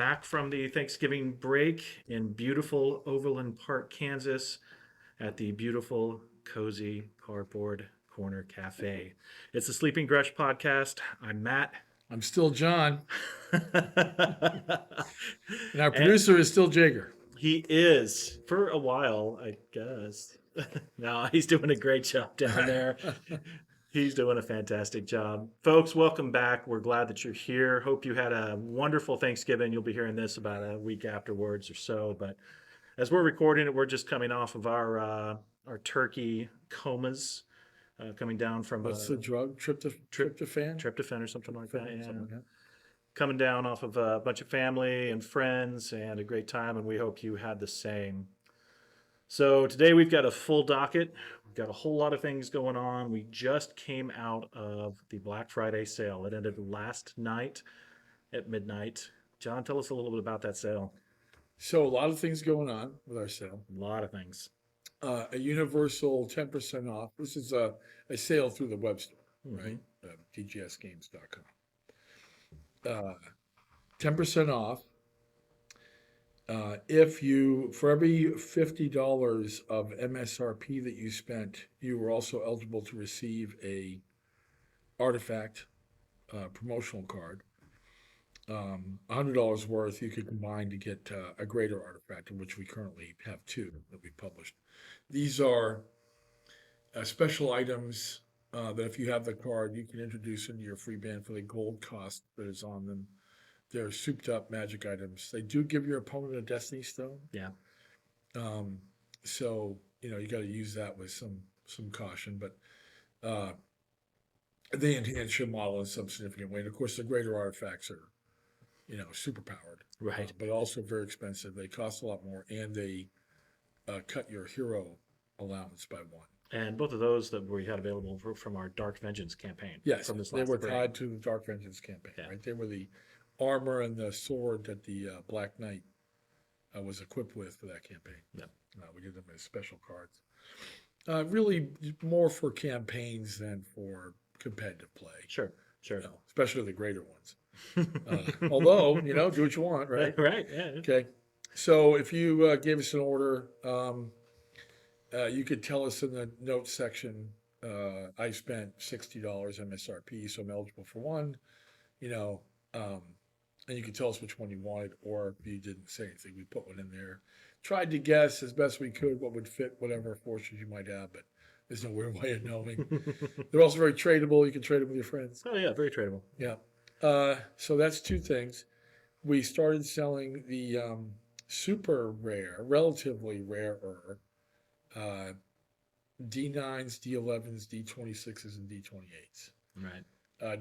back from the Thanksgiving break in beautiful Overland Park, Kansas, at the beautiful, cozy Cardboard Corner Cafe. It's the Sleeping Grush podcast. I'm Matt. I'm still John, and our And producer is still Jager. he is, for a while, I guess. No, he's doing a great job down there. He's doing a fantastic job. Folks, welcome back. We're glad that you're here. Hope you had a wonderful Thanksgiving. You'll be hearing this about a week afterwards or so. But as we're recording it, we're just coming off of our turkey comas, coming down from What's the drug? Tryptophan? tryptophan or something like that. Yeah. Something like that. Coming down off of a bunch of family and friends and a great time, and we hope you had the same. So today we've got a full docket. We've got a whole lot of things going on. We just came out of the Black Friday sale. It ended last night at midnight. John, tell us a little bit about that sale. So a lot of things going on with our sale. A lot of things. A universal 10% off. This is a sale through the web store, right? TGSgames.com. 10% off. If you, for every $50 of MSRP that you spent, you were also eligible to receive a artifact promotional card. $100 worth you could combine to get a greater artifact, of which we currently have two that we published. These are special items that if you have the card, you can introduce into your free band for the gold cost that is on them. They're souped up magic items. They do give your opponent a Destiny Stone. Yeah. So, you got to use that with some caution, but they enhance your model in some significant way. And of course, the greater artifacts are, super powered. Right. But also very expensive. They cost a lot more, and they cut your hero allowance by one. And both of those that we had available from our Dark Vengeance campaign. Yes, from this they last were break. tied to the Dark Vengeance campaign, Yeah. right? They were the armor and the sword that the Black Knight was equipped with for that campaign. Yep. We did them as special cards. Really more for campaigns than for competitive play. Sure. Especially the greater ones. Although, do what you want, right? Right, yeah. Okay. So if you gave us an order, you could tell us in the notes section, I spent $60 MSRP, so I'm eligible for one, and you could tell us which one you wanted, or if you didn't say anything, we put one in there. Tried to guess as best we could what would fit whatever forces you might have, but there's no weird way of knowing. They're also very tradable. You can trade them with your friends. Oh, yeah, very tradable. Yeah. So that's two things. We started selling the super rare, relatively rarer D9s, D11s, D26s, and D28s. Right.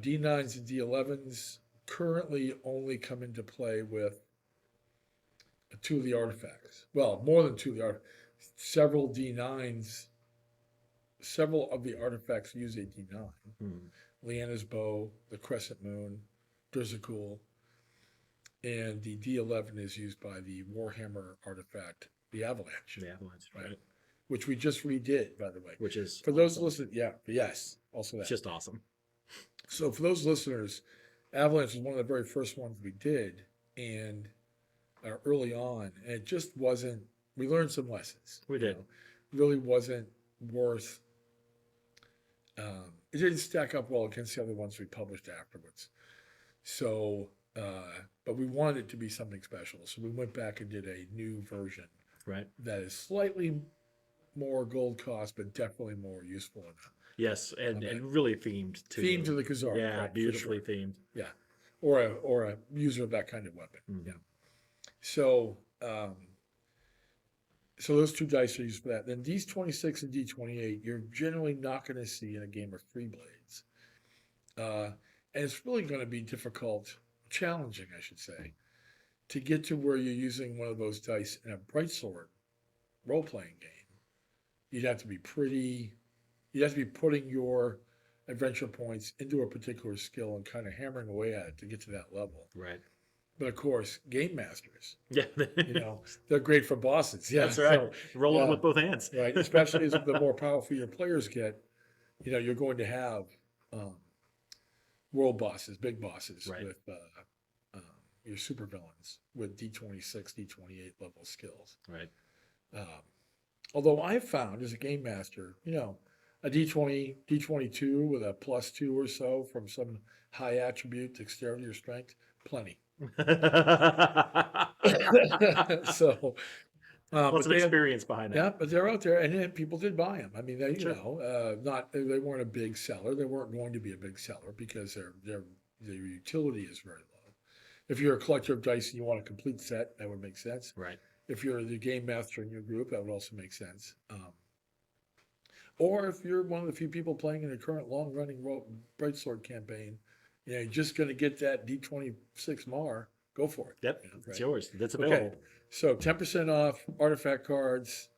D9s and D11s currently only come into play with two of the artifacts. Well, more than two of the artifacts. Several D9s, several of the artifacts use a D9. Leanna's Bow, the Crescent Moon, Drizzacool, and the D11 is used by the Warhammer artifact, the Avalanche. The Avalanche, right. Which we just redid, by the way. Which is for those listening, yes, also that. It's just awesome. So for those listeners, Avalanche was one of the very first ones we did, and early on, and it just wasn't. We learned some lessons. We did. Really wasn't worth. It didn't stack up well against the other ones we published afterwards. So, but we wanted it to be something special, so we went back and did a new version. Right. That is slightly more gold cost, but definitely more useful enough. Yes, and really themed too. Themed to the Khazar. Yeah, right, beautifully sure. themed. Yeah, or a user of that kind of weapon. Yeah. So, so those two dice are used for that. Then D26 and D28, you're generally not going to see in a game of Free Blades, and it's really going to be challenging, I should say, to get to where you're using one of those dice in a Brightsword role-playing game. You'd have to be putting your adventure points into a particular skill and kind of hammering away at it to get to that level. Right. But of course, game masters, yeah, they're great for bosses. Yeah, that's right. Roll it with both hands. Right. Especially as the more powerful your players get, you're going to have world bosses, big bosses right. with your supervillains with D26, D28 level skills. Right. Um, although I've found as a game master, a D20, D22 with a +2 or so from some high attribute, dexterity or strength, plenty. So, Lots but of experience behind that. yeah, but they're out there, and then people did buy them. I mean, Sure. not they weren't a big seller. They weren't going to be a big seller because their utility is very low. If you're a collector of dice and you want a complete set, that would make sense. Right. If you're the game master in your group, that would also make sense. Or if you're one of the few people playing in the current long-running Brightsword campaign, you're just going to get that D26 Mar. Go for it. Yep. It's right? yours. That's available. Okay. So 10% off artifact cards.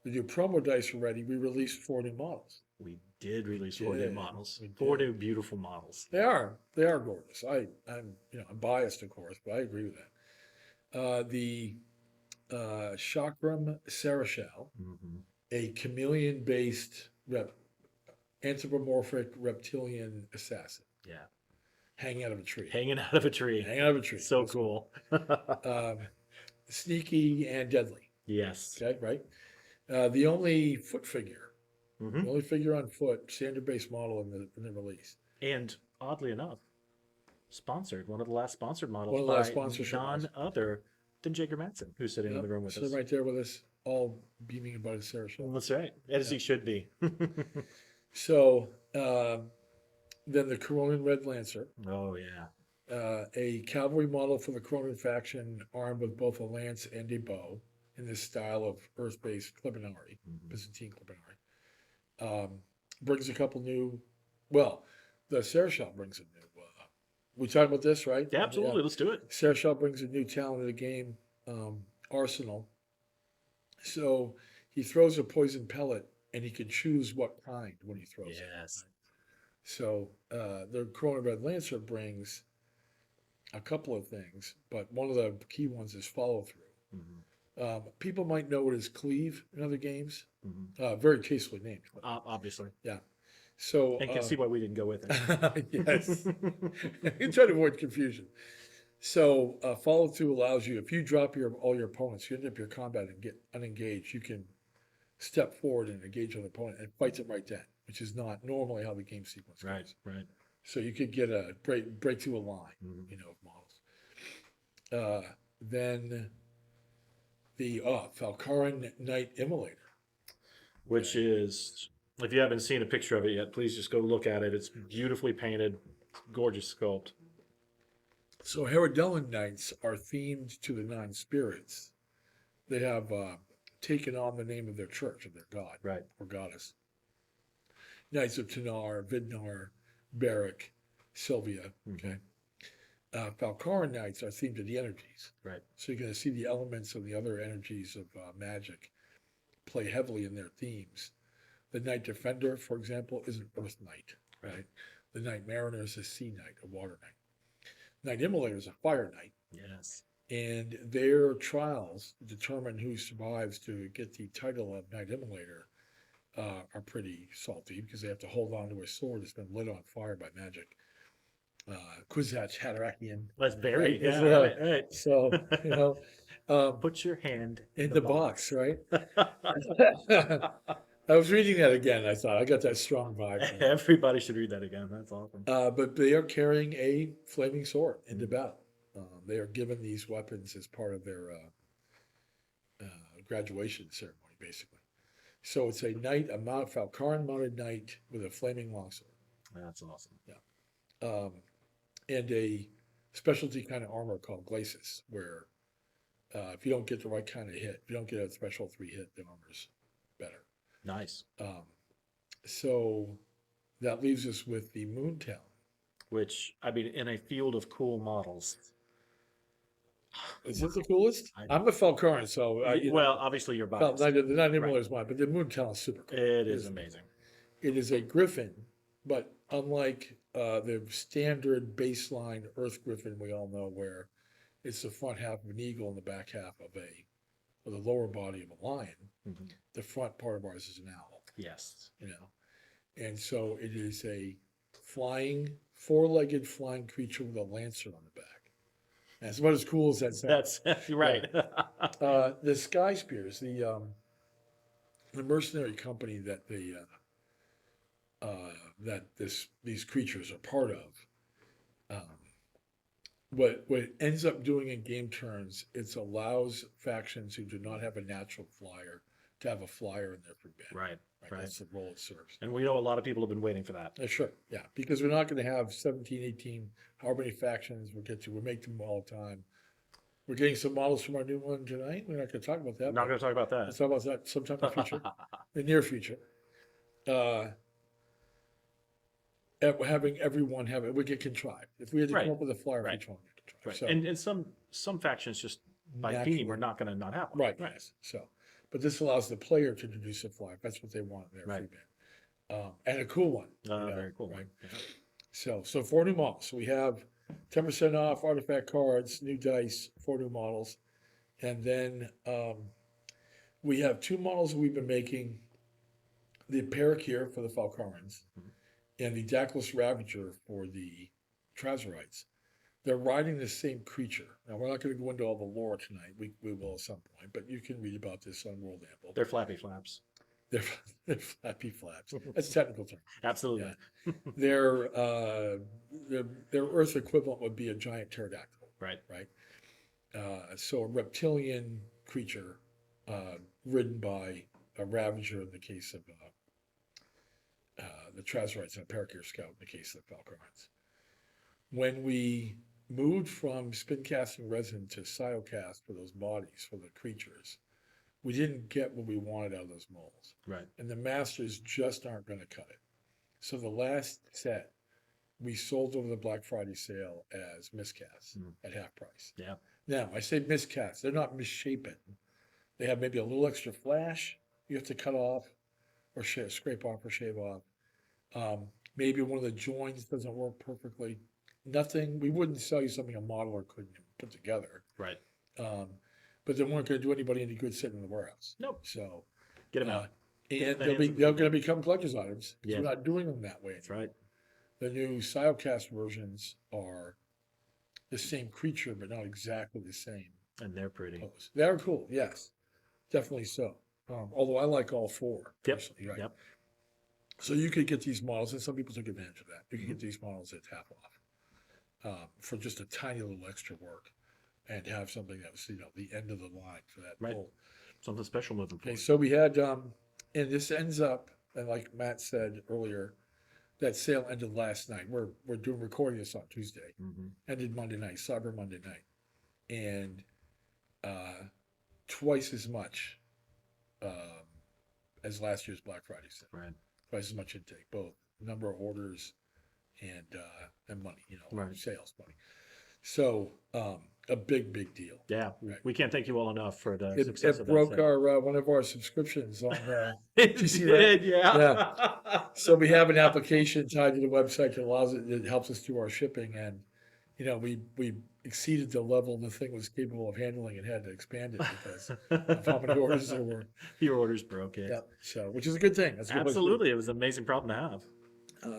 The new promo dice are ready. We released 4 new models. We did release 4 new did. models. We 4 did. new beautiful models. They are gorgeous. I'm biased, of course, but I agree with that. The Chakram Seroshal, Mm-hmm. a chameleon-based anthropomorphic reptilian assassin, Yeah. hanging out of a tree. Hanging out of a tree. Hanging out of a tree. So That's cool. Sneaky and deadly. Yes. Okay, right. The only foot figure, Mm-hmm. the only figure on foot, standard-based model in the release. And oddly enough, sponsored. One of the last sponsored models One of the by last sponsorship none models. other than Jacob Madsen, who's sitting in the room with Sitting us. right there with us, all beaming about his Sarah show. That's right. As he should be. So then the Coronan Red Lancer, Oh, yeah. a cavalry model for the Coronan faction, armed with both a lance and a bow in this style of Earth-based Clipinari, Mhm. Byzantine Clipinari. Brings a couple new. Well, the Seroshal brings a new. We talking about this, right? Yeah, absolutely. Let's do it. Seroshal brings a new talent to the game, arsenal. So he throws a poison pellet, and he can choose what kind when he throws it. Yes. So the Corona Red Lancer brings a couple of things, but one of the key ones is follow through. Mm-hmm. People might know it as cleave in other games. Mm-hmm. Very tastefully named. Obviously. Yeah. So And can see why we didn't go with it. yes, you try to avoid confusion. So follow through allows you, if you drop all your opponents, you end up your combat and get unengaged, you can step forward and engage an opponent and fight them right then, which is not normally how the game sequence goes. Right, right. So you could get a break through a line, Mhm. of models. Then the Falcaran Knight Immolator. Which is, if you haven't seen a picture of it yet, please just go look at it. It's beautifully painted, gorgeous sculpt. So Herodellin Knights are themed to the 9 spirits. They have taken on the name of their church, of their god, Right. or goddess. Knights of Tanar, Vidnar, Barak, Sylvia. Okay. Falcaran Knights are themed to the energies. Right. So you're going to see the elements of the other energies of magic play heavily in their themes. The Knight Defender, for example, is an Earth Knight, right? The Knight Mariner is a Sea Knight, a Water Knight. Knight Immolator is a Fire Knight. Yes. And their trials determine who survives to get the title of Knight Immolator are pretty salty because they have to hold on to a sword that's been lit on fire by magic. Kwisatz Haderackian. That's very, Right, yeah, right. right. So, Put your hand in the box, right? I was reading that again. I thought I got that strong vibe. From it. Everybody should read that again. That's awesome. But they are carrying a flaming sword into battle. They are given these weapons as part of their graduation ceremony, basically. So it's a knight, a Falcaran mounted knight with a flaming longsword. That's awesome. And a specialty kind of armor called Glacis, where if you don't get the right kind of hit, if you don't get a special 3 hit, the armor's better. Nice. So that leaves us with the Moon Talon. Which, I mean, in a field of cool models. Is it the coolest? I'm a Falcaran, so well, obviously you're biased. the Knight Immolator is mine, but the Moon Talon is super cool. It is amazing. It is a griffin, but unlike the standard baseline Earth Griffin we all know, where it's the front half of an eagle and the back half of the lower body of a lion. Mm-hmm. The front part of ours is an owl. Yes. And so it is a 4-legged flying creature with a lancer on the back. That's about as cool as that sounds. That's you're right. The Sky Spears, the mercenary company that these creatures are part of. Um, what it ends up doing in game turns, it allows factions who do not have a natural flyer to have a flyer in their free band. Right. Right. That's the role it serves. And we know a lot of people have been waiting for that. Sure, yeah, because we're not going to have 17, 18, however many factions we'll get to. We make them all the time. We're getting some models from our new one tonight. We're not going to talk about that. Not going to talk about Let's that. talk about that sometime in the future, the near future. Having everyone have it would get contrived. If we had to Right. come up with a flyer, Right. each one would get contrived. Right. So, And some factions just by naturally- theme are not going to not have one. right, yes. So, but this allows the player to introduce a flyer. That's what they want in their Right. free band. And a cool one. Very cool. Right. Yeah. So 4 new models. We have 10% off artifact cards, new dice, 4 new models. And then we have 2 models we've been making. The Parakeer for the Falcarans and the Daclus Ravager for the Trazerites. They're riding the same creature. Now, we're not going to go into all the lore tonight. We will at some point, but you can read about this on World Amble. They're flappy flaps. They're flappy flaps. That's a technical term. Absolutely. Yeah. Their Earth equivalent would be a giant pterodactyl. Right. Right. So a reptilian creature ridden by a Ravager in the case of the Trazerites and a Parakeer Scout in the case of the Falcarans. When we moved from spin casting resin to Siocast for those bodies, for the creatures, we didn't get what we wanted out of those molds. Right. And the masters just aren't going to cut it. So the last set we sold over the Black Friday sale as miscasts at half price. Yeah. Now, I say miscasts, they're not misshapen. They have maybe a little extra flash you have to cut off or scrape off or shave off. Maybe one of the joins doesn't work perfectly. Nothing, we wouldn't sell you something a modeler couldn't put together. Right. But they weren't going to do anybody any good sitting in the warehouse. Nope. So Get them out. and they're going to become collector's items because Yeah. we're not doing them that way. That's right. The new Siocast versions are the same creature, but not exactly the same And they're pretty. pose. They're cool, yes, definitely so. Although I like all 4 Yep. personally, right? Yep. So you could get these models, and some people took advantage of that. You could get these models at half off for just a tiny little extra work, and have something that was the end of the line for that Right. mold. Something special moving Okay, forward. so we had, and this ends up, and like Matt said earlier, that sale ended last night. We're recording this on Tuesday. Ended Monday night, Cyber Monday night, and twice as much as last year's Black Friday sale. Right. Twice as much intake, both number of orders and money. Right. Sales money. So a big deal. Yeah. Right. We can't thank you all enough for the It success of that. broke sale. our one of our subscriptions on. It you see did, that? yeah. So we have an application tied to the website that allows it helps us do our shipping, and we exceeded the level the thing was capable of handling and had to expand it because of how many orders there were. Your orders broke it. Yeah. So which is a good thing. That's a good place to be. Absolutely. It was an amazing problem to have.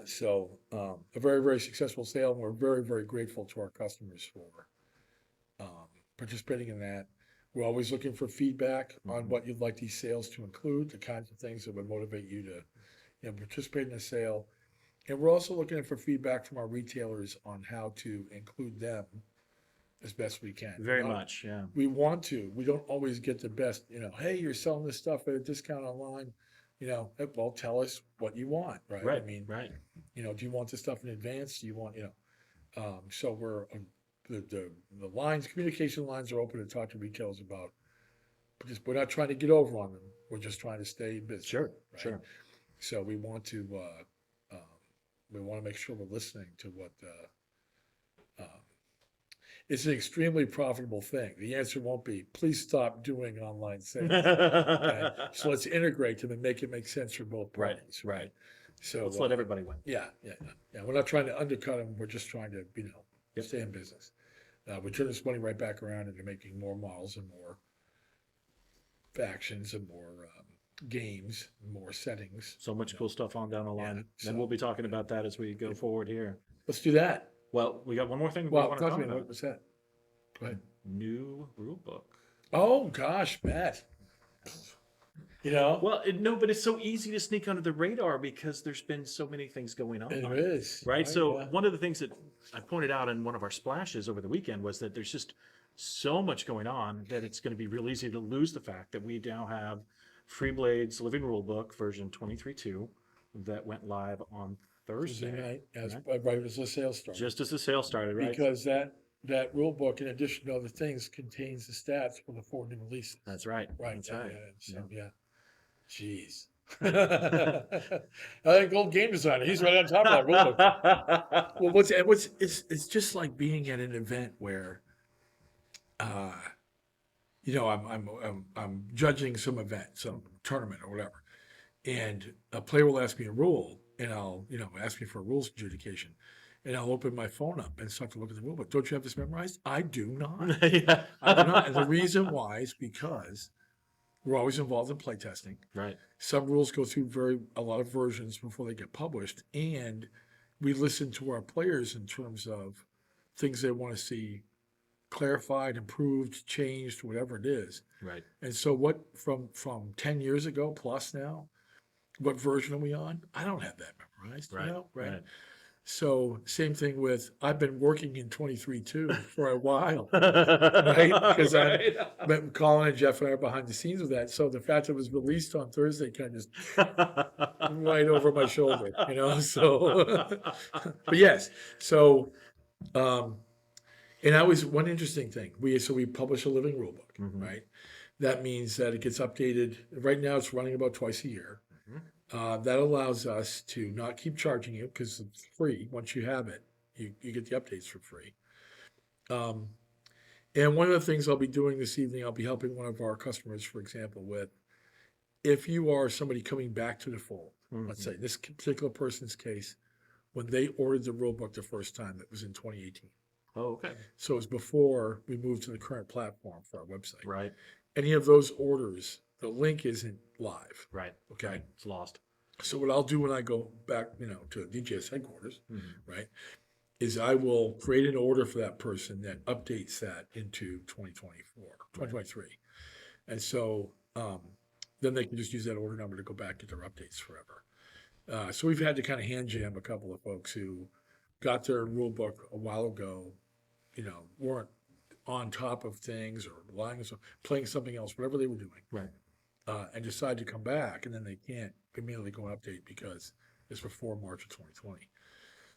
So a very successful sale, and we're very grateful to our customers for participating in that. We're always looking for feedback on what you'd like these sales to include, the kinds of things that would motivate you to participate in a sale. And we're also looking for feedback from our retailers on how to include them as best we can. Very much, yeah. We want to. We don't always get the best, hey, you're selling this stuff at a discount online. Well, tell us what you want, right? Right. I mean, right. do you want this stuff in advance? Do you want, so we're, the lines, communication lines are open to talk to retailers about, because we're not trying to get over on them. We're just trying to stay in business. Sure, right? sure. So we want to make sure we're listening to what, it's an extremely profitable thing. The answer won't be, please stop doing online sales. Okay? So let's integrate them and make it make sense for both parties. Right. So Let's let everybody win. Yeah. We're not trying to undercut them. We're just trying to, stay in business. We turn this money right back around into making more models and more factions and more games, more settings. So much cool stuff on down the line. so- And we'll be talking about that as we go forward here. Let's do that. Well, we got one more thing. Well, we want talk to to me. talk about. What's that? Go ahead. new rule book. Oh gosh, Matt. You know, Well, no, but it's so easy to sneak under the radar because there's been so many things going on. it is Right. So Yeah. one of the things that I pointed out in one of our splashes over the weekend was that there's just so much going on that it's going to be real easy to lose the fact that we now have Free Blades Living Rulebook version 23.2 that went live on Thursday Thursday, night, as right? right as the sales started. Just as the sale started, right? Because that rule book, in addition to other things, contains the stats for the 4 new releases. That's right. Right. That's yeah, right. yeah. So yeah. Jeez. I think old game designer. He's right on top of that rule book. Well, it's just like being at an event where, you know, I'm judging some event, some tournament or whatever, and a player will ask me a rule, and I'll ask me for a rules adjudication, and I'll open my phone up and start to look at the rule book. Don't you have this memorized? I do not. Yeah. I do not. And the reason why is because we're always involved in playtesting. Right. Some rules go through a lot of versions before they get published, and we listen to our players in terms of things they want to see clarified, improved, changed, whatever it is. Right. And so, what from 10 years ago plus now, what version are we on? I don't have that memorized. Right. Right. So same thing with I've been working in 23.2 for a while, right? Because Right. Colin and Jeff and I are behind the scenes with that. So the fact that it was released on Thursday kind of just right over my shoulder, you know. So, but yes. So, and I was one interesting thing. We publish a living rule book, Mhm. right? That means that it gets updated. Right now, it's running about twice a year. That allows us to not keep charging you because it's free. Once you have it, you get the updates for free. And one of the things I'll be doing this evening, I'll be helping one of our customers, for example, with if you are somebody coming back to the fold, let's say this particular person's case, when they ordered the rule book the first time, it was in 2018. Oh, okay. So it was before we moved to the current platform for our website. Right. Any of those orders, the link isn't live. Right. Okay. Right. It's lost. So what I'll do when I go back, to DJS headquarters, right, is I will create an order for that person that updates that into 2023. And so then they can just use that order number to go back and get their updates forever. So we've had to kind of hand jam a couple of folks who got their rule book a while ago, weren't on top of things or relying on playing something else, whatever they were doing. Right. And decide to come back, and then they can't immediately go and update because it's before March of 2020.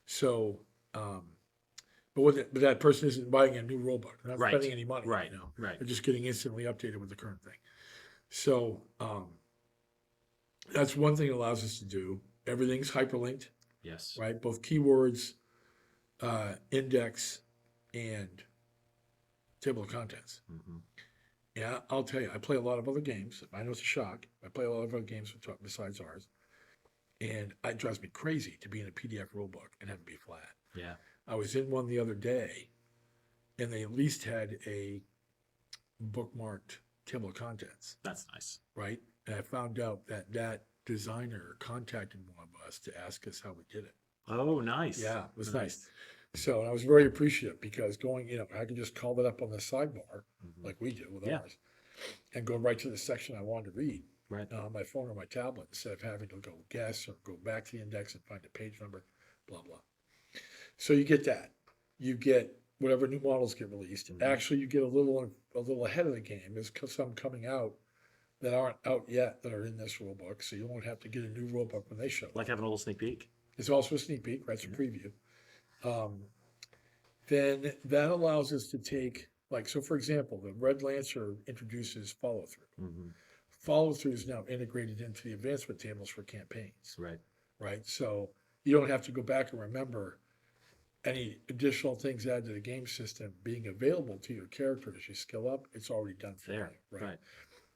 So, but that person isn't buying a new rule book. They're not Right. spending any money. Right. Right. They're just getting instantly updated with the current thing. So that's one thing it allows us to do. Everything's hyperlinked, Yes. right? Both keywords, index, and table of contents. Yeah, I'll tell you, I play a lot of other games. I know it's a shock. I play a lot of other games besides ours. And it drives me crazy to be in a PDF rulebook and have it be flat. Yeah. I was in one the other day, and they at least had a bookmarked table of contents, That's nice. right? And I found out that designer contacted one of us to ask us how we did it. Oh, nice. Yeah, it was nice. So I was very appreciative because I could just call that up on the sidebar like we do with ours and go right to the section I wanted to read Right. on my phone or my tablet instead of having to go guess or go back to the index and find a page number, blah, blah. So you get that. You get whatever new models get released. Actually, you get a little ahead of the game. There's some coming out that aren't out yet that are in this rule book, so you won't have to get a new rule book when they show up. Like having a little sneak peek. It's also a sneak peek, right? It's a preview. Then that allows us to take, so for example, the Red Lancer introduces follow through. Follow through is now integrated into the advancement tables for campaigns. Right. So you don't have to go back and remember any additional things added to the game system being available to your character as you skill up. It's already done for There. you. Right.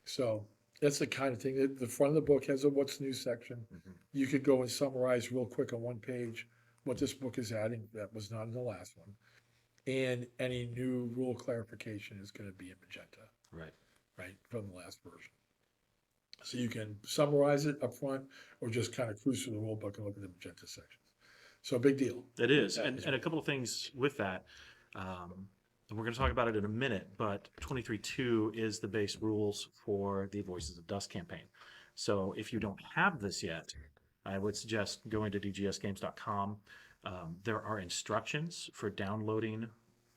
So that's the kind of thing that the front of the book has a what's new section. You could go and summarize real quick on one page what this book is adding that was not in the last one. And any new rule clarification is going to be in magenta. Right, from the last version. So you can summarize it up front or just kind of cruise through the rule book and look at the magenta sections. So a big deal. It is. Yeah, And a couple of things with that. and we're going to talk about it in a minute, but 23.2 is the base rules for the Voices of Dust campaign. So if you don't have this yet, I would suggest going to dgsgames.com. There are instructions for downloading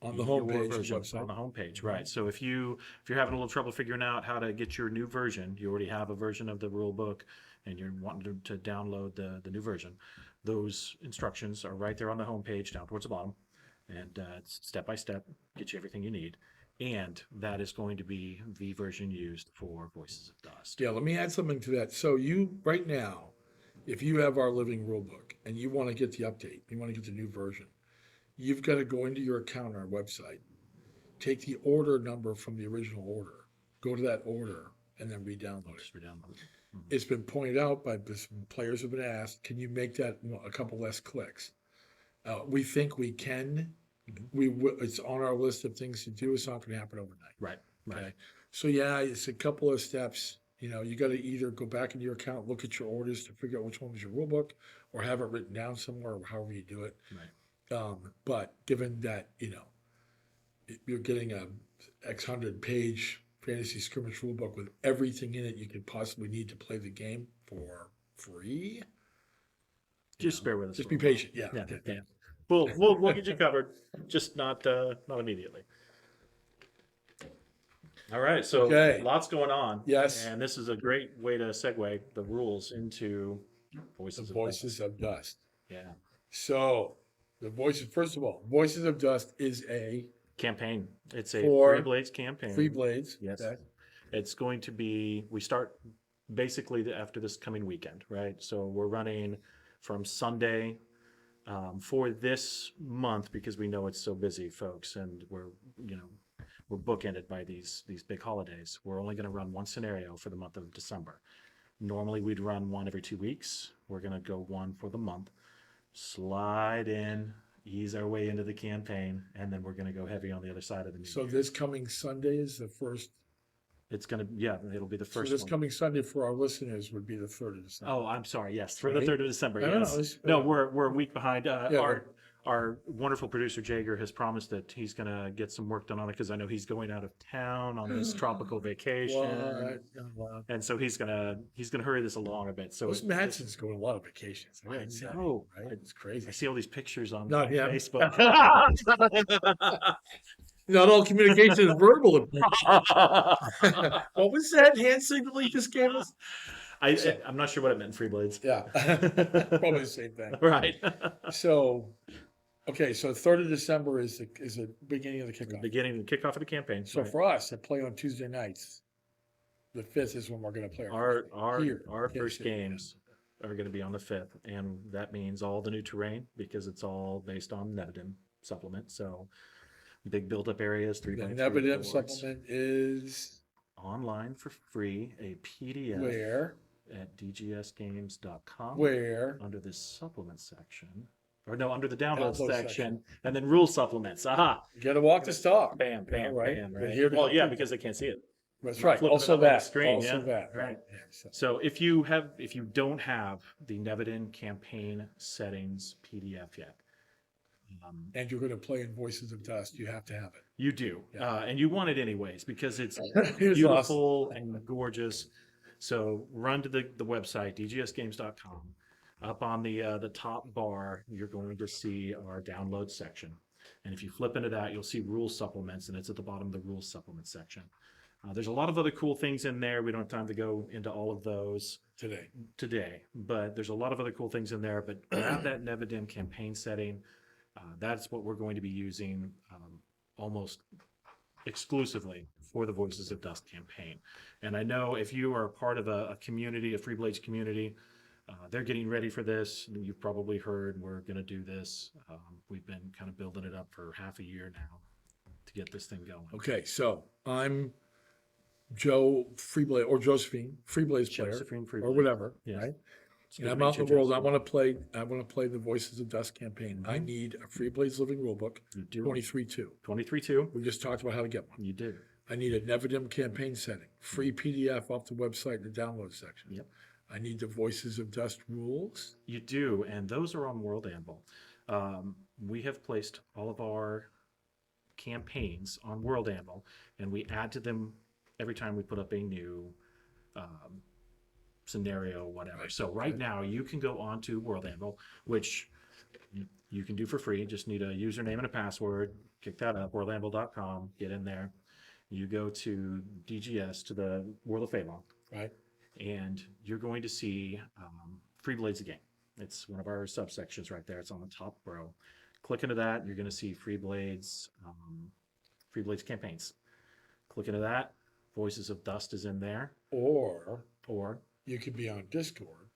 On the your homepage, version website. on the homepage, right? So if you're having a little trouble figuring out how to get your new version, you already have a version of the rule book, and you're wanting to download the new version. Those instructions are right there on the homepage, down towards the bottom, and it's step by step, get you everything you need. And that is going to be the version used for Voices of Dust. Yeah, let me add something to that. So you, right now, if you have our living rule book and you want to get the update, you want to get the new version, you've got to go into your account on our website, take the order number from the original order, go to that order, and then re-download it. Just re-download it. It's been pointed out by some players have been asked, can you make that a couple less clicks? We think we can. It's on our list of things to do. It's not going to happen overnight. Right, right. Okay. So yeah, it's a couple of steps. You know, you got to either go back into your account, look at your orders to figure out which one was your rule book, or have it written down somewhere, or however you do it. Right. But given that, you know, you're getting a X 100-page fantasy scrimmage rule book with everything in it you could possibly need to play the game for free. Just bear with us. Just a be little patient. Yeah. bit. Yeah. We'll get you covered, just not immediately. All right, so Okay. lots going on. Yes. And this is a great way to segue the rules into Voices The of Voices of Dust. Yeah. So the Voices, first of all, Voices of Dust is a Campaign. It's a For Free Blades campaign. Free Blades. Yes. Okay. It's going to be, we start basically after this coming weekend, right? So we're running from Sunday for this month, because we know it's so busy, folks, and we're bookended by these big holidays. We're only going to run one scenario for the month of December. Normally we'd run one every 2 weeks. We're going to go one for the month, slide in, ease our way into the campaign, and then we're going to go heavy on the other side of the new So year. this coming Sunday is the first. It's going to, yeah, it'll be the So first this one. coming Sunday for our listeners would be the 3rd of December. Oh, I'm sorry. Yes, for the Right? 3rd of December. I don't Yes. know. No, we're a week behind. Yeah, Our wonderful producer Jager has promised that he's going to get some work done on it, because I know he's going out of town on this tropical vacation, What? and so he's gonna hurry this along a bit. So Those Madson's going on a lot of vacations. I I'd say, know. right? It's crazy. I see all these pictures on Not him. Facebook. Not all communication is verbal. What was that hand signal you just gave us? I'm not sure what it meant. Free Blades. Yeah, probably the same thing. Right. So, okay, so 3rd of December is the beginning of the kickoff. Beginning the kickoff of the campaign. So right. for us to play on Tuesday nights, the 5th is when we're going to play Our here. first games are going to be on the 5th, and that means all the new terrain, because it's all based on Nevedim supplement. So big build-up areas, 3x3 The Nevedim boards. supplement is Online for free, a PDF where? at dgsgames.com Under the supplement section, or no, under the download Download section, and then rule supplements. Aha! you got to walk the talk. Bam, bam, right. bam. We're Right. here to Well, help yeah, people. because they can't see it. That's right. Flipping it Also up on the that. screen, Also yeah. that. Right. Yeah, so- So if you don't have the Nevedim campaign settings PDF yet, and you're going to play in Voices of Dust, you have to have it. you do, Yeah. and you want it anyways, because it's Here's beautiful and gorgeous. So run to the website, dgsgames.com. Up on the top bar, you're going to see our download section. And if you flip into that, you'll see rule supplements, and it's at the bottom of the rule supplement section. There's a lot of other cool things in there. We don't have time to go into all of those today, but there's a lot of other cool things in there. But grab that Nevedim campaign setting. That's what we're going to be using almost exclusively for the Voices of Dust campaign. And I know if you are a part of a community, a Free Blades community, they're getting ready for this. You've probably heard we're going to do this. We've been kind of building it up for half a year now to get this thing going. Okay, so I'm Joe Freeblade or Josephine Freeblades player Josephine Free or Blades. whatever, Yes. right? It's And good I'm to out meet in you, the world. I Josephine. want to play the Voices of Dust campaign. I need a Free Blades Living Rulebook, You do. 23.2. 23.2. We just talked about how to get one. You do. I need a Nevedim campaign setting, free PDF off the website in the download section. Yep. I need the Voices of Dust rules. You do, and those are on World Anvil. We have placed all of our campaigns on World Anvil, and we add to them every time we put up a new scenario, whatever. Right. So right Okay. now you can go on to World Anvil, which you can do for free. Just need a username and a password. Kick that up, worldanvil.com. Get in there. You go to DGS, to the World of Phalon, Right. and you're going to see Free Blades the game. It's one of our subsections right there. It's on the top row. Click into that. You're going to see Free Blades campaigns. Click into that. Voices of Dust is in there. Or Or you could be on Discord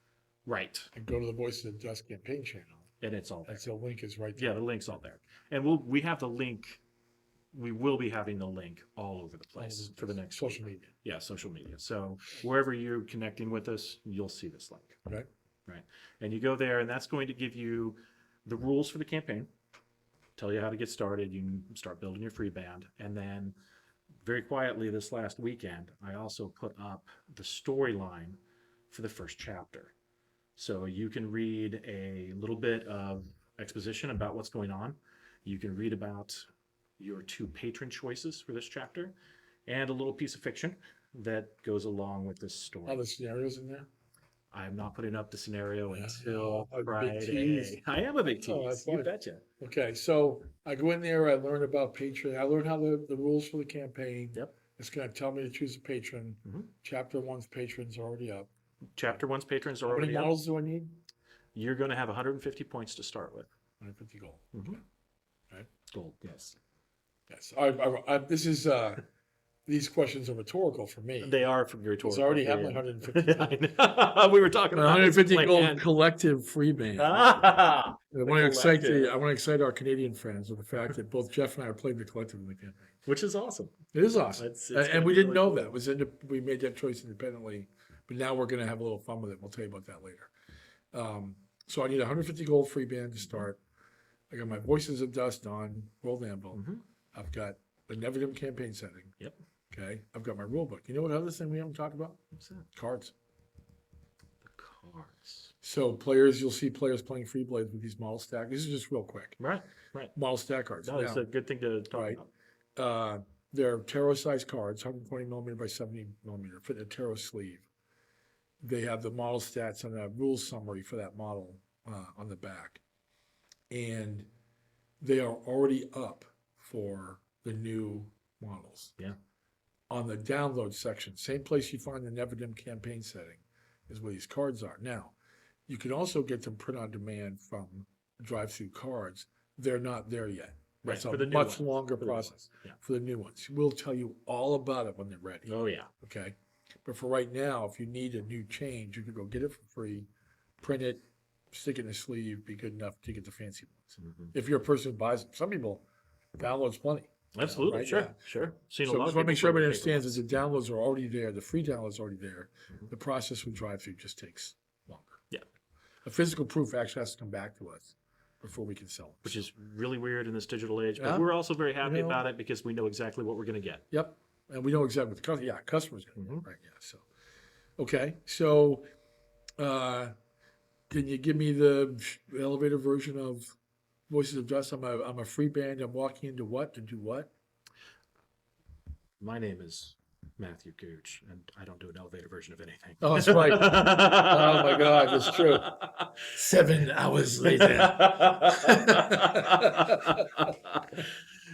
right, and go to the Voices of Dust campaign channel. and it's all there. And so the link is right there. Yeah, the link's all there, and we have the link. We will be having the link all over the place for the next social week. media. Yeah, social media. So wherever you're connecting with us, you'll see this link. Right. Right. And you go there, and that's going to give you the rules for the campaign, tell you how to get started. You can start building your free band. And then very quietly this last weekend, I also put up the storyline for the first chapter. So you can read a little bit of exposition about what's going on. You can read about your 2 patron choices for this chapter, and a little piece of fiction that goes along with this story. All the scenarios in there. I'm not putting up the scenario Yeah. until Oh, a big Friday. tease. I am a big Oh, that's tease. You fine. betcha. Okay, so I go in there, I learn about patron, I learn how the rules for the campaign. Yep. It's gonna tell me to choose a patron. Mhm. Chapter 1's patron's already up. Chapter 1's patrons are How many already up. models do I need? You're going to have 150 points to start with. 150 gold. Right. Gold, yes. Yes. This is these questions are rhetorical for me. They are from your tour. Because I already have my 150 gold. We were talking My about 150 this gold plan. collective free band. Ah, I want to excite collective. I want to excite our Canadian friends with the fact that both Jeff and I are playing the collective in the campaign. which is awesome. It is awesome, It's and gonna we be didn't really know cool. that. We made that choice independently, but now we're going to have a little fun with it. We'll tell you about that later. So I need 150 gold free band to start. I got my Voices of Dust on World Anvil. Mhm. I've got the Nevedum campaign setting. Yep. Okay. I've got my rule book. You know what other thing we haven't talked about? What's that? Cards. The cards. So you'll see players playing Free Blades with these model stack. This is just real quick. Right. Model stack cards. No, it's Now, a good thing to talk right. about. They're tarot-sized cards, 120 millimeter by 70 millimeter, fit in a tarot sleeve. They have the model stats and a rules summary for that model on the back. And they are already up for the new models. Yeah. On the download section, same place you find the Nevedum campaign setting is where these cards are. Now, you can also get them print on demand from drive-through cards. They're not there yet. Right, That's for a the new much ones. longer For the new process ones, yeah. for the new ones. We'll tell you all about it when they're ready. Oh, yeah. Okay. But for right now, if you need a new change, you can go get it for free, print it, stick it in a sleeve, be good enough to get the fancy ones. Mhm. If you're a person who buys them, some people downloads plenty. Absolutely. right? Sure. Yeah. Sure. Seen a So lot just of want to make people sure everybody put paper understands that the downloads are already there, the free downloads are already there. Mhm. The process with drive-through just takes longer. Yeah. A physical proof actually has to come back to us before we can sell them. which is really weird in this digital age, but Yeah. we're also very happy You know. about it because we know exactly what we're going to get. Yep, and we know exactly what the customer. Yeah, customers going to Mhm. right? Yeah. So, okay. So, can you give me the elevator version of Voices of Dust? I'm a free band. I'm walking into what to do what? My name is Matthew Gooch, and I don't do an elevator version of anything. Oh, that's right. Oh my God, that's true. 7 hours later.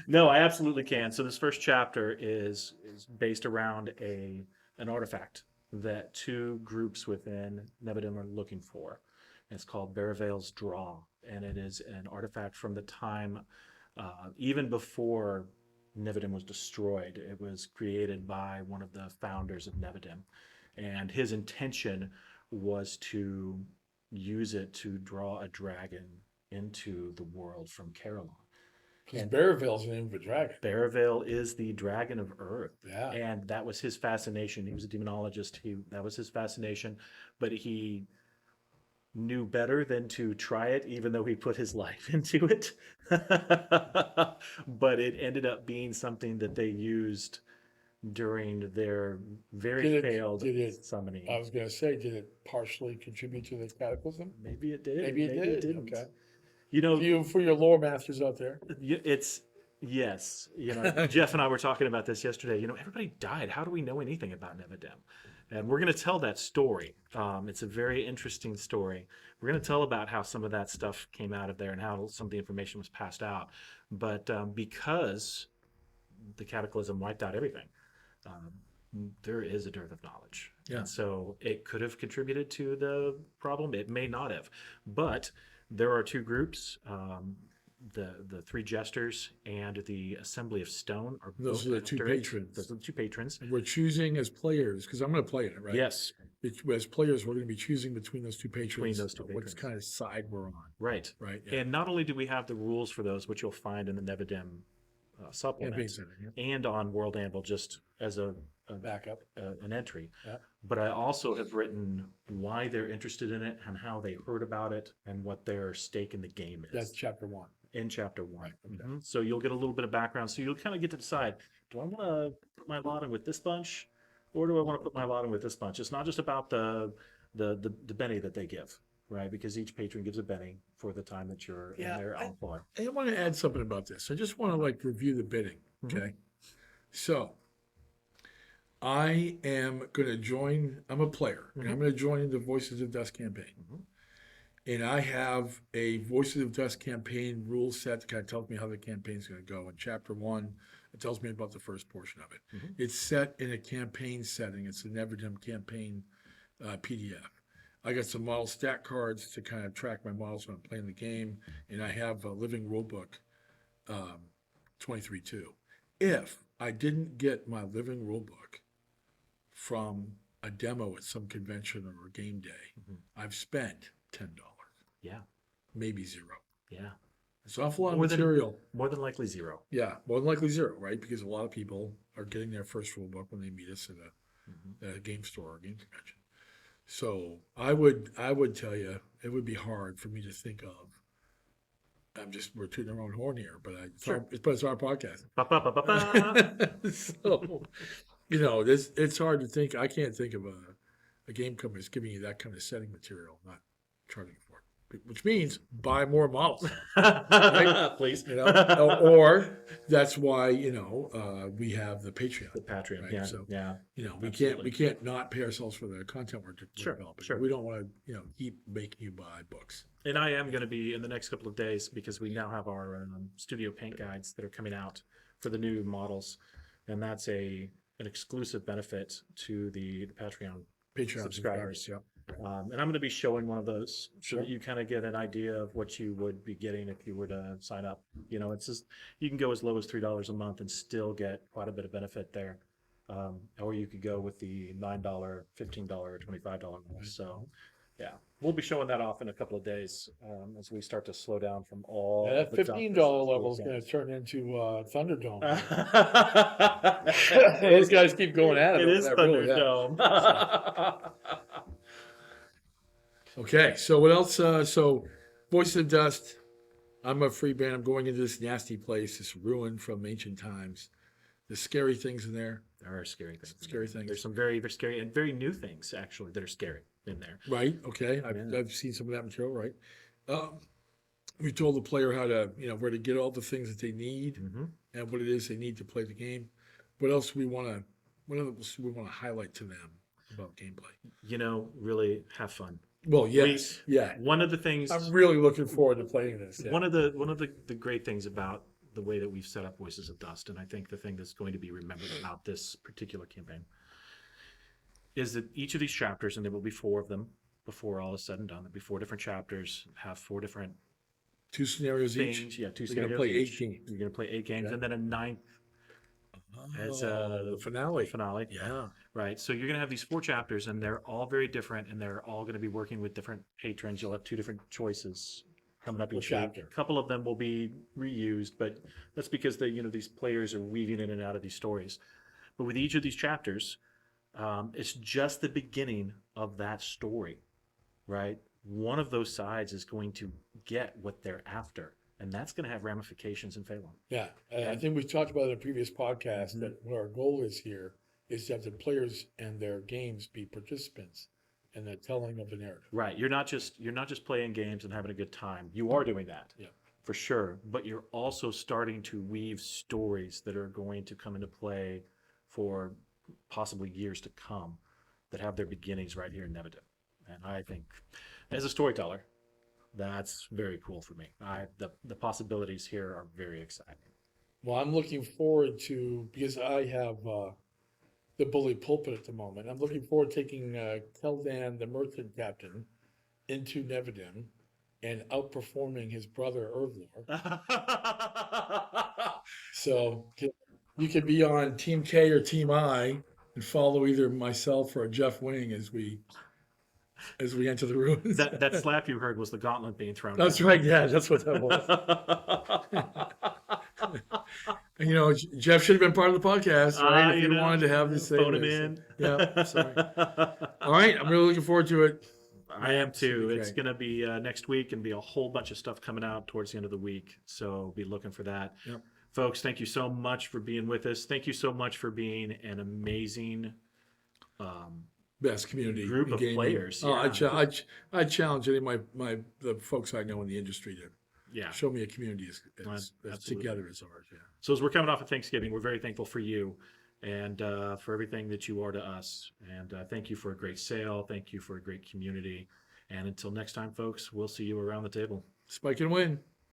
No, I absolutely can. So this first chapter is based around an artifact that 2 groups within Nevedum are looking for. It's called Baravel's Draw, and it is an artifact from the time even before Nevedum was destroyed. It was created by one of the founders of Nevedum, and his intention was to use it to draw a dragon into the world from Caroline. Because Baravel's the name of a dragon. Baravel is the dragon of Earth. Yeah. And that was his fascination. He was a demonologist. That was his fascination, but he knew better than to try it, even though he put his life into it. But it ended up being something that they used during their very failed did it- summoning. I was going to say, did it partially contribute to the cataclysm? Maybe it did. Maybe it did. didn't. Okay. You know, For your lore masters out there. it's Yes, Jeff and I were talking about this yesterday. Everybody died. How do we know anything about Nevedem? And we're going to tell that story. It's a very interesting story. We're going to tell about how some of that stuff came out of there and how some of the information was passed out. But because the cataclysm wiped out everything, um, there is a dearth of knowledge. Yeah. And so it could have contributed to the problem. It may not have. But there are two groups. The three jesters and the Assembly of Stone are Those both are the two after it. patrons. Those are the two patrons. And we're choosing as players, because I'm going to play in it, right? Yes, As players, we're going to be choosing between those two patrons. those two What patrons. kind of side we're on, right. right? Yeah. And not only do we have the rules for those, which you'll find in the Nevedem supplement, Campaign center, yeah. and on World Anvil just as a Backup. an entry, Yeah. but I also have written why they're interested in it and how they heard about it and what their stake in the game is. That's chapter 1. In chapter 1. Right, okay. Mhm. So you'll get a little bit of background. So you'll kind of get to decide, do I want to put my lot in with this bunch, or do I want to put my lot in with this bunch? It's not just about the Benny that they give, right? Because each patron gives a Benny for the time that you're in their employ. I want to add something about this. I just want to review the bidding. Okay. So I am going to join, I'm a player, and I'm going to join in the Voices of Dust campaign. And I have a Voices of Dust campaign rule set that kind of tells me how the campaign is going to go. In chapter 1, it tells me about the first portion of it. It's set in a campaign setting. It's a Nevedem campaign PDF. I got some model stat cards to kind of track my models when I'm playing the game, and I have a living rulebook 23.2. If I didn't get my living rulebook from a demo at some convention or a game day, I've spent $10. Yeah. Maybe $0. Yeah. It's an awful lot of More material. More than likely 0. Yeah, more than likely $0, right? Because a lot of people are getting their first rule book when they meet us at a game store or game convention. So I would tell you it would be hard for me to think of. We're tooting our own horn here, but it's our podcast. So it's hard to think. I can't think of a game company that's giving you that kind of setting material, not charging for it, which means buy more models, right? Please. Or that's why we have the Patreon. The Patreon, right? yeah, So yeah. we can't not pay ourselves for the content we're developing. Sure. We don't want to keep making you buy books. And I am going to be in the next couple of days, because we now have our studio paint guides that are coming out for the new models, and that's an exclusive benefit to the Patreon subscribers. Yeah. And I'm going to be showing one of those so Sure. that you kind of get an idea of what you would be getting if you were to sign up. It's just, you can go as low as $3 a month and still get quite a bit of benefit there. Or you could go with the $9, $15, or $25 one. So, yeah, we'll be showing that off in a couple of days as we start to slow down from all. That the $15 dump level is that's going to turn into Thunderdome. It Those guys keep going at it. is That really, yeah. Thunderdome. Okay, so what else? So Voice of Dust, I'm a free band. I'm going into this nasty place, this ruin from ancient times. There's scary things in there. There are scary things. Scary things. There's some very, very scary and very new things, actually, that are scary in there. Right, okay. I've seen some of that material, right? We told the player how to, where to get all the things that they need and what it is they need to play the game. What else do we want to highlight to them about gameplay? Really have fun. Well, yes, yeah. One of the things I'm really looking forward to playing this. Yeah. One of the great things about the way that we've set up Voices of Dust, and I think the thing that's going to be remembered about this particular campaign, is that each of these chapters, and there will be 4 of them before all is said and done, there'll be 4 different chapters, have 4 different 2 scenarios things. each. Yeah, 2 You're scenarios gonna play each. 8 games. You're going to play 8 games, and then a 9th as the finale. finale. Yeah. Right. So you're going to have these 4 chapters, and they're all very different, and they're all going to be working with different patrons. You'll have 2 different choices coming up each chapter. week. A couple of them will be reused, but that's because these players are weaving in and out of these stories. But with each of these chapters, it's just the beginning of that story, right? One of those sides is going to get what they're after, and that's going to have ramifications in Phelan. Yeah. And I think we talked about it in a previous podcast that what our goal is here is to have the players and their games be participants in the telling of the narrative. Right. You're not just playing games and having a good time. You are doing that. Yeah. for sure. But you're also starting to weave stories that are going to come into play for possibly years to come that have their beginnings right here in Nevedon. And I think, as a storyteller, that's very cool for me. The possibilities here are very exciting. Well, I'm looking forward to, because I have the bully pulpit at the moment. I'm looking forward to taking Keldan, the merchant captain, into Nevedon and outperforming his brother Ervlor. So you could be on Team K or Team I and follow either myself or Jeff Wing as we enter the ruins. That slap you heard was the gauntlet being thrown. That's down. right. Yeah, that's what that was. And, Jeff should have been part of the podcast, right? If he wanted to have this, phone him in. Yeah, sorry. All right, I'm really looking forward to it. I am too. It's great. going to be next week and be a whole bunch of stuff coming out towards the end of the week. So be looking for that. Yep. Folks, thank you so much for being with us. Thank you so much for being an amazing Best community group in of gaming. players. Oh, Yeah. I challenge any of the folks I know in the industry to Yeah. show me a community as Absolutely. together as ours. Yeah. So as we're coming off of Thanksgiving, we're very thankful for you and for everything that you are to us. And thank you for a great sale. Thank you for a great community. And until next time, folks, we'll see you around the table. Spike and win.